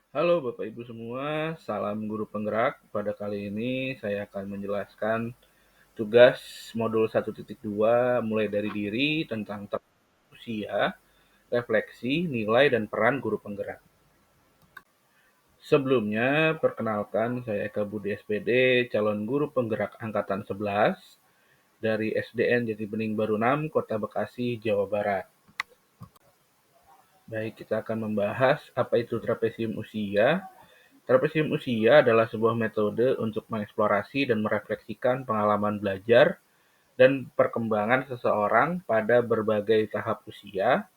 Halo Bapak Ibu semua, salam guru penggerak. Pada kali ini saya akan menjelaskan tugas modul 1.2 mulai dari diri tentang usia, refleksi, nilai, dan peran guru penggerak. Sebelumnya, perkenalkan saya Eka Budi SPD, calon guru penggerak Angkatan 11 dari SDN Jati Bening Baru 6, Kota Bekasi, Jawa Barat. Baik, kita akan membahas apa itu trapesium usia. Trapesium usia adalah sebuah metode untuk mengeksplorasi dan merefleksikan pengalaman belajar dan perkembangan seseorang pada berbagai tahap usia.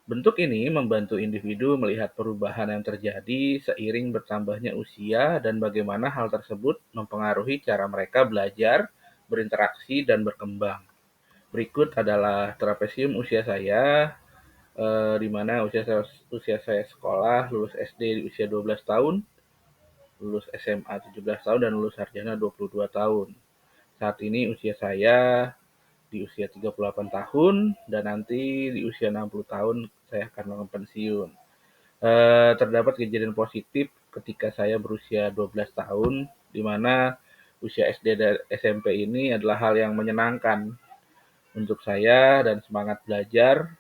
Bentuk ini membantu individu melihat perubahan yang terjadi seiring bertambahnya usia dan bagaimana hal tersebut mempengaruhi cara mereka belajar, berinteraksi, dan berkembang. Berikut adalah trapesium usia saya, di mana usia saya sekolah, lulus SD di usia 12 tahun, lulus SMA 17 tahun, dan lulus sarjana 22 tahun. Saat ini usia saya di usia 38 tahun, dan nanti di usia 60 tahun saya akan pensiun. Terdapat kejadian positif ketika saya berusia 12 tahun, di mana usia SD dan SMP ini adalah hal yang menyenangkan untuk saya dan semangat belajar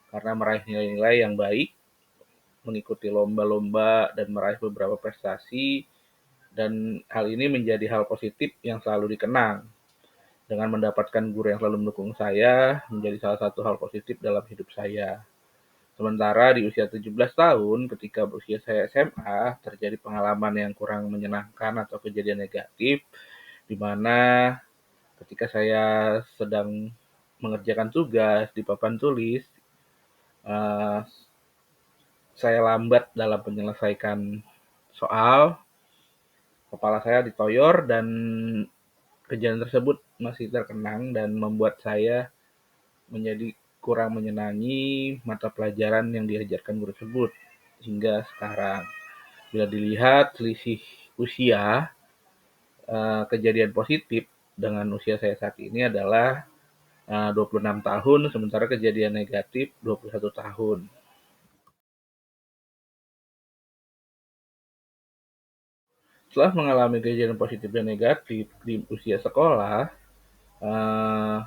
karena meraih nilai-nilai yang baik, mengikuti lomba-lomba, dan meraih beberapa prestasi. Dan hal ini menjadi hal positif yang selalu dikenang. Dengan mendapatkan guru yang selalu mendukung saya, menjadi salah satu hal positif dalam hidup saya. Sementara di usia 17 tahun, ketika berusia saya SMA, terjadi pengalaman yang kurang menyenangkan atau kejadian negatif, di mana ketika saya sedang mengerjakan tugas di papan tulis, eh, saya lambat dalam menyelesaikan soal, kepala saya ditoyor, dan kejadian tersebut masih terkenang dan membuat saya menjadi kurang menyenangi mata pelajaran yang diajarkan guru tersebut hingga sekarang. Bila dilihat selisih usia, kejadian positif dengan usia saya saat ini adalah 26 tahun, sementara kejadian negatif 21 tahun. Setelah mengalami kejadian positif dan negatif di usia sekolah, eh,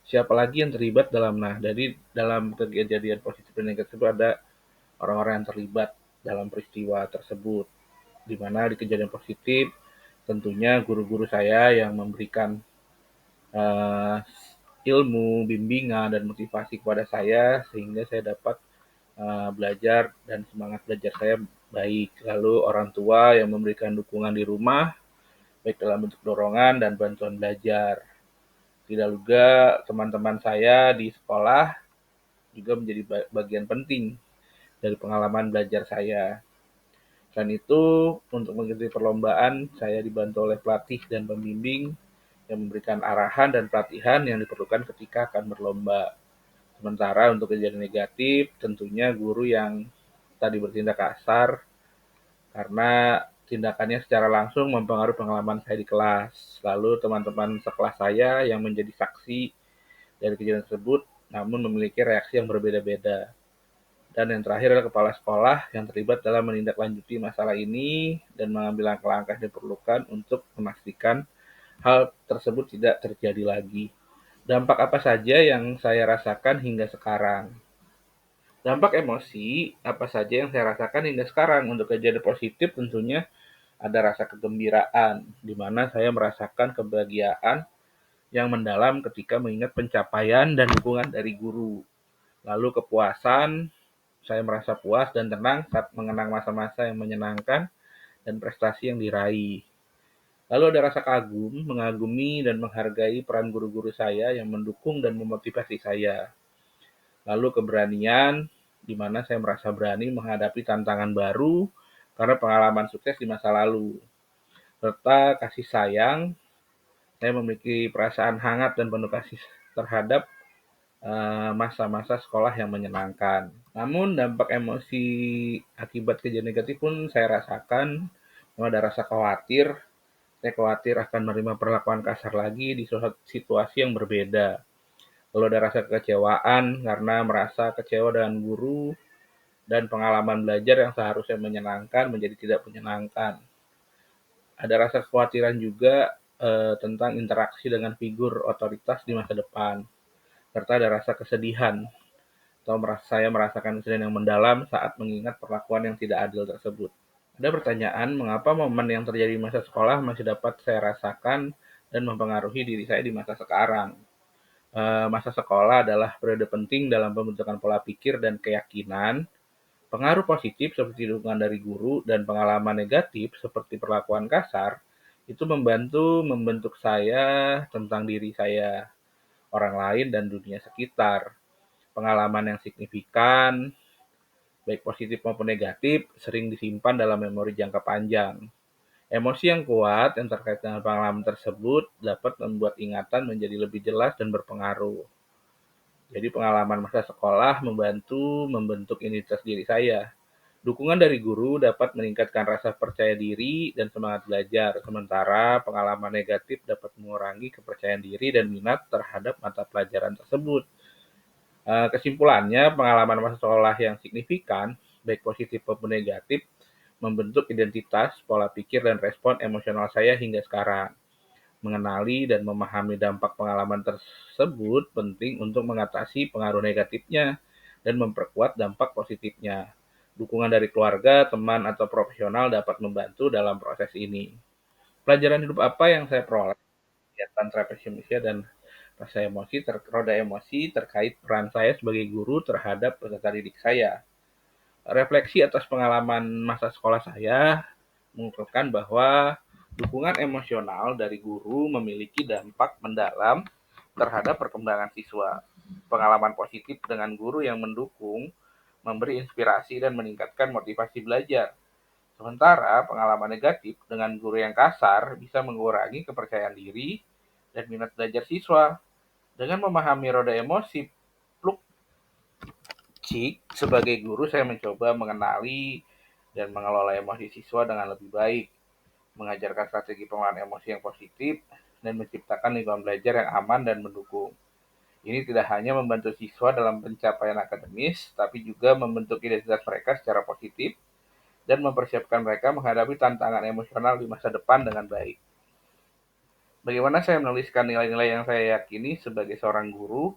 siapa lagi yang terlibat dalam kejadian positif dan negatif itu ada orang-orang yang terlibat dalam peristiwa tersebut. Di mana di kejadian positif tentunya guru-guru saya yang memberikan uh, ilmu, bimbingan, dan motivasi kepada saya sehingga saya dapat belajar dan semangat belajar saya baik. Lalu orang tua yang memberikan dukungan di rumah baik dalam bentuk dorongan dan bantuan belajar. Tidak juga teman-teman saya di sekolah juga menjadi bagian penting dari pengalaman belajar saya. Selain itu, untuk mengikuti perlombaan, saya dibantu oleh pelatih dan pembimbing yang memberikan arahan dan pelatihan yang diperlukan ketika akan berlomba. Sementara untuk kejadian negatif, tentunya guru yang tadi bertindak kasar karena tindakannya secara langsung mempengaruhi pengalaman saya di kelas. Lalu teman-teman sekelas saya yang menjadi saksi dari kejadian tersebut, namun memiliki reaksi yang berbeda-beda. Dan yang terakhir adalah kepala sekolah yang terlibat dalam menindaklanjuti masalah ini dan mengambil langkah-langkah yang diperlukan untuk memastikan hal tersebut tidak terjadi lagi. Dampak apa saja yang saya rasakan hingga sekarang? Dampak emosi apa saja yang saya rasakan hingga sekarang? Untuk kejadian positif tentunya ada rasa kegembiraan, di mana saya merasakan kebahagiaan yang mendalam ketika mengingat pencapaian dan dukungan dari guru. Lalu kepuasan, saya merasa puas dan tenang saat mengenang masa-masa yang menyenangkan dan prestasi yang diraih. Lalu ada rasa kagum, mengagumi, dan menghargai peran guru-guru saya yang mendukung dan memotivasi saya. Lalu keberanian, di mana saya merasa berani menghadapi tantangan baru karena pengalaman sukses di masa lalu. Serta kasih sayang, saya memiliki perasaan hangat dan penuh kasih terhadap masa-masa sekolah yang menyenangkan. Namun dampak emosi akibat kejadian negatif pun saya rasakan. Ada rasa khawatir, saya khawatir akan menerima perlakuan kasar lagi di suatu situasi yang berbeda. Lalu ada rasa kekecewaan karena merasa kecewa dengan guru dan pengalaman belajar yang seharusnya menyenangkan menjadi tidak menyenangkan. Ada rasa kekhawatiran juga tentang interaksi dengan figur otoritas di masa depan, serta ada rasa kesedihan atau saya merasakan kesedihan yang mendalam saat mengingat perlakuan yang tidak adil tersebut. Ada pertanyaan, mengapa momen yang terjadi di masa sekolah masih dapat saya rasakan dan mempengaruhi diri saya di masa sekarang? Masa sekolah adalah periode penting dalam pembentukan pola pikir dan keyakinan. Pengaruh positif seperti dukungan dari guru dan pengalaman negatif seperti perlakuan kasar itu membantu membentuk saya tentang diri saya, orang lain, dan dunia sekitar. Pengalaman yang signifikan, baik positif maupun negatif, sering disimpan dalam memori jangka panjang. Emosi yang kuat yang terkait dengan pengalaman tersebut dapat membuat ingatan menjadi lebih jelas dan berpengaruh. Jadi pengalaman masa sekolah membantu membentuk identitas diri saya. Dukungan dari guru dapat meningkatkan rasa percaya diri dan semangat belajar, sementara pengalaman negatif dapat mengurangi kepercayaan diri dan minat terhadap mata pelajaran tersebut. Kesimpulannya, pengalaman masa sekolah yang signifikan, baik positif maupun negatif, membentuk identitas, pola pikir, dan respon emosional saya hingga sekarang. Mengenali dan memahami dampak pengalaman tersebut penting untuk mengatasi pengaruh negatifnya dan memperkuat dampak positifnya. Dukungan dari keluarga, teman, atau profesional dapat membantu dalam proses ini. Pelajaran hidup apa yang saya peroleh? Kegiatan terapi manusia dan rasa emosi, roda emosi terkait peran saya sebagai guru terhadap peserta didik saya. Refleksi atas pengalaman masa sekolah saya mengungkapkan bahwa dukungan emosional dari guru memiliki dampak mendalam terhadap perkembangan siswa. Pengalaman positif dengan guru yang mendukung memberi inspirasi dan meningkatkan motivasi belajar. Sementara pengalaman negatif dengan guru yang kasar bisa mengurangi kepercayaan diri dan minat belajar siswa. Dengan memahami roda emosi Plukcik, sebagai guru saya mencoba mengenali dan mengelola emosi siswa dengan lebih baik, mengajarkan strategi pengelolaan emosi yang positif, dan menciptakan lingkungan belajar yang aman dan mendukung. Ini tidak hanya membantu siswa dalam pencapaian akademis, tapi juga membentuk identitas mereka secara positif dan mempersiapkan mereka menghadapi tantangan emosional di masa depan dengan baik. Bagaimana saya menuliskan nilai-nilai yang saya yakini sebagai seorang guru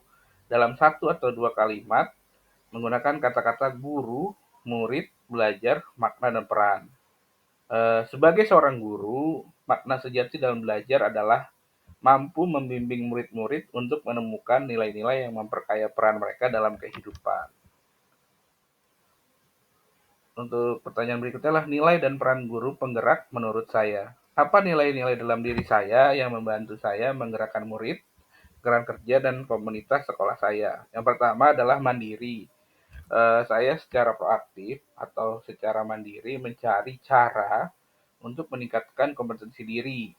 dalam satu atau dua kalimat menggunakan kata-kata guru, murid, belajar, makna, dan peran. Sebagai seorang guru, makna sejati dalam belajar adalah mampu membimbing murid-murid untuk menemukan nilai-nilai yang memperkaya peran mereka dalam kehidupan. Untuk pertanyaan berikutnya adalah nilai dan peran guru penggerak menurut saya. Apa nilai-nilai dalam diri saya yang membantu saya menggerakkan murid, rekan kerja, dan komunitas sekolah saya? Yang pertama adalah mandiri. Saya secara proaktif atau secara mandiri mencari cara untuk meningkatkan kompetensi diri.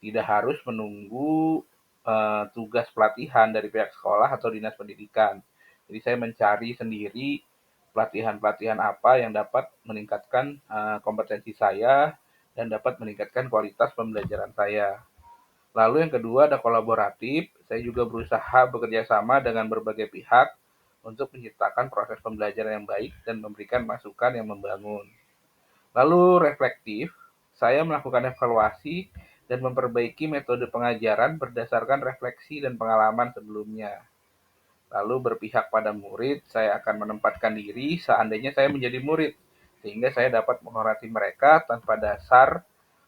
Tidak harus menunggu tugas pelatihan dari pihak sekolah atau dinas pendidikan. Jadi saya mencari sendiri pelatihan-pelatihan apa yang dapat meningkatkan kompetensi saya dan dapat meningkatkan kualitas pembelajaran saya. Lalu yang kedua ada kolaboratif. Saya juga berusaha bekerja sama dengan berbagai pihak untuk menciptakan proses pembelajaran yang baik dan memberikan masukan yang membangun. Lalu reflektif, saya melakukan evaluasi dan memperbaiki metode pengajaran berdasarkan refleksi dan pengalaman sebelumnya. Lalu berpihak pada murid, saya akan menempatkan diri seandainya saya menjadi murid, sehingga saya dapat menghormati mereka tanpa dasar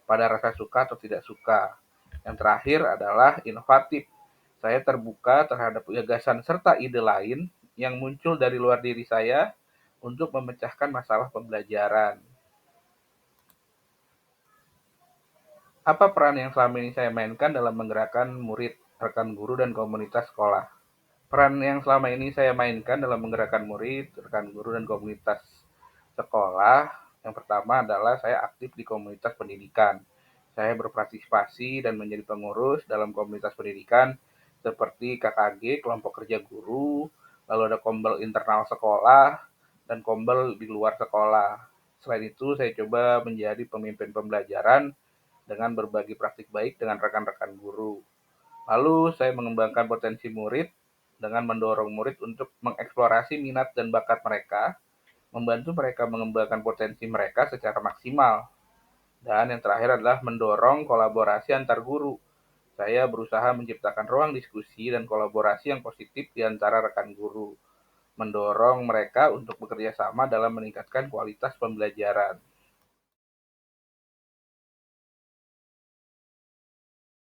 pada rasa suka atau tidak suka. Yang terakhir adalah inovatif. Saya terbuka terhadap gagasan serta ide lain yang muncul dari luar diri saya untuk memecahkan masalah pembelajaran. Apa peran yang selama ini saya mainkan dalam menggerakkan murid, rekan guru, dan komunitas sekolah? Peran yang selama ini saya mainkan dalam menggerakkan murid, rekan guru, dan komunitas sekolah, yang pertama adalah saya aktif di komunitas pendidikan. Saya berpartisipasi dan menjadi pengurus dalam komunitas pendidikan seperti KKG, kelompok kerja guru, lalu ada kombel internal sekolah, dan kombel di luar sekolah. Selain itu, saya coba menjadi pemimpin pembelajaran dengan berbagi praktik baik dengan rekan-rekan guru. Lalu saya mengembangkan potensi murid dengan mendorong murid untuk mengeksplorasi minat dan bakat mereka membantu mereka mengembangkan potensi mereka secara maksimal. Dan yang terakhir adalah mendorong kolaborasi antar guru. Saya berusaha menciptakan ruang diskusi dan kolaborasi yang positif di antara rekan guru, mendorong mereka untuk bekerja sama dalam meningkatkan kualitas pembelajaran.